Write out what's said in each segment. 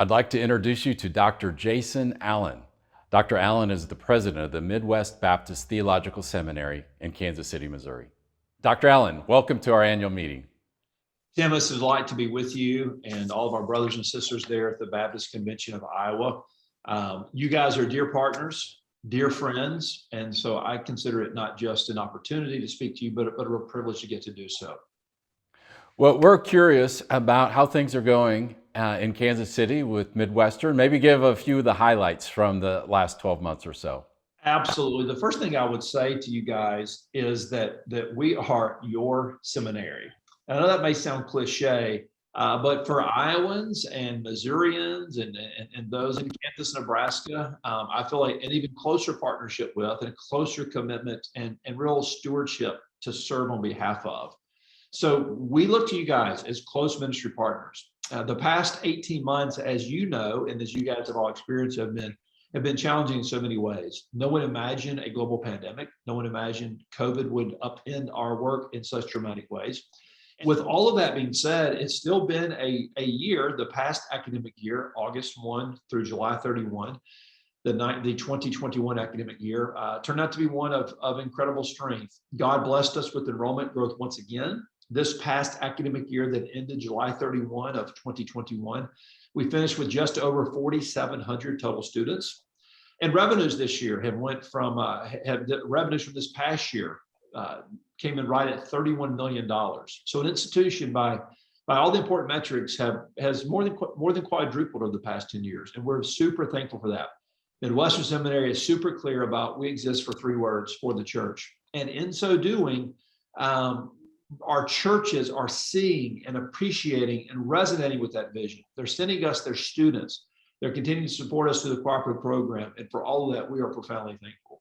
I'd like to introduce you to Dr. Jason Allen. Dr. Allen is the president of the Midwest Baptist Theological Seminary in Kansas City, Missouri. Dr. Allen, welcome to our annual meeting. Tim, it's a delight to be with you and all of our brothers and sisters there at the Baptist Convention of Iowa. You guys are dear partners, dear friends, and so I consider it not just an opportunity to speak to you, but a real privilege to get to do so. Well, we're curious about how things are going in Kansas City with Midwestern. Maybe give a few of the highlights from the last 12 months or so. Absolutely. The first thing I would say to you guys is that we are your seminary. I know that may sound cliche, but for Iowans and Missourians and those in Kansas, Nebraska, I feel like an even closer partnership with and a closer commitment and real stewardship to serve on behalf of. So we look to you guys as close ministry partners. The past 18 months, as you know, and as you guys have all experienced, have been challenging in so many ways. No one imagined a global pandemic. No one imagined COVID would upend our work in such dramatic ways. With all of that being said, it's still been a year, the past academic year, August 1 through July 31, the 2021 academic year, turned out to be one of incredible strength. God blessed us with enrollment growth once again. This past academic year that ended July 31 of 2021, we finished with just over 4,700 total students. And revenues this year revenues from this past year came in right at $31 million. So an institution by all the important metrics has more than quadrupled over the past 10 years. And we're super thankful for that. Midwestern Seminary is super clear about we exist for three words: for the church. And in so doing, our churches are seeing and appreciating and resonating with that vision. They're sending us their students. They're continuing to support us through the cooperative program. And for all of that, we are profoundly thankful.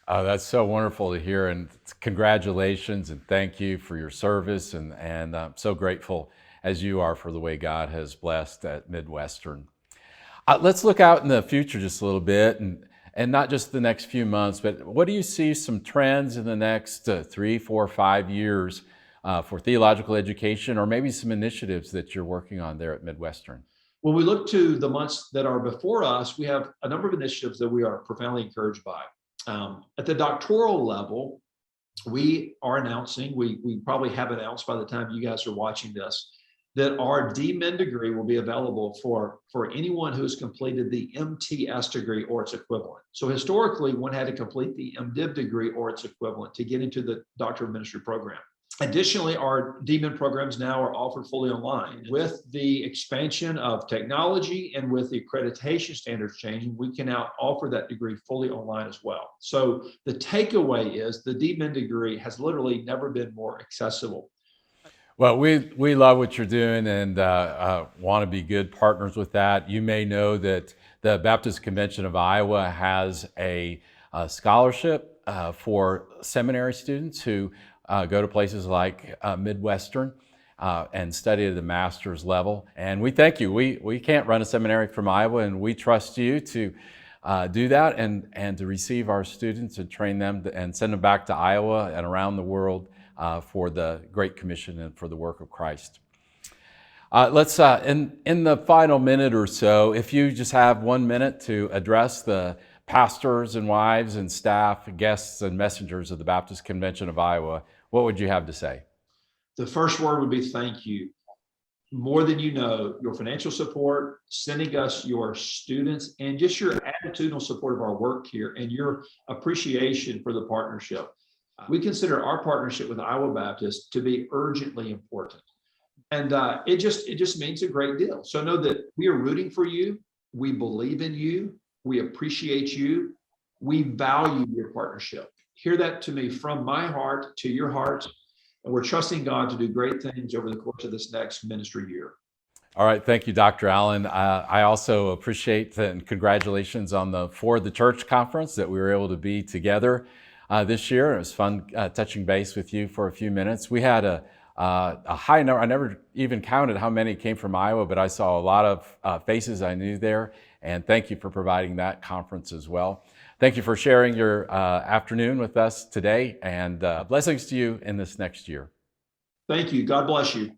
That's so wonderful to hear, and congratulations and thank you for your service, and I'm so grateful as you are for the way God has blessed at Midwestern. Let's look out in the future just a little bit, and not just the next few months, but what do you see some trends in the next 3, 4, 5 years for theological education, or maybe some initiatives that you're working on there at Midwestern? When we look to the months that are before us, we have a number of initiatives that we are profoundly encouraged by. At the doctoral level, we are announcing, we probably have announced by the time you guys are watching this, that our DMin degree will be available for anyone who has completed the MTS degree or its equivalent. So historically, one had to complete the MDiv degree or its equivalent to get into the Doctor of Ministry program. Additionally, our DMin programs now are offered fully online. With the expansion of technology and with the accreditation standards changing, we can now offer that degree fully online as well. So the takeaway is the DMin degree has literally never been more accessible. Well, we love what you're doing and want to be good partners with that. You may know that the Baptist Convention of Iowa has a scholarship for seminary students who go to places like Midwestern and study at the master's level. And we thank you. We can't run a seminary from Iowa, and we trust you to do that and to receive our students and train them and send them back to Iowa and around the world for the Great Commission and for the work of Christ. Let's, in the final minute or so, if you just have 1 minute to address the pastors and wives and staff, guests and messengers of the Baptist Convention of Iowa, what would you have to say? The first word would be thank you. More than you know, your financial support, sending us your students, and just your attitudinal support of our work here and your appreciation for the partnership. We consider our partnership with Iowa Baptist to be urgently important. And it just means a great deal. So know that we are rooting for you. We believe in you. We appreciate you. We value your partnership. Hear that to me from my heart to your heart. And we're trusting God to do great things over the course of this next ministry year. All right. Thank you, Dr. Allen. I also appreciate and congratulations on the For the Church conference that we were able to be together this year. It was fun touching base with you for a few minutes. We had a high number. I never even counted how many came from Iowa, but I saw a lot of faces I knew there. And thank you for providing that conference as well. Thank you for sharing your afternoon with us today, and blessings to you in this next year. Thank you. God bless you.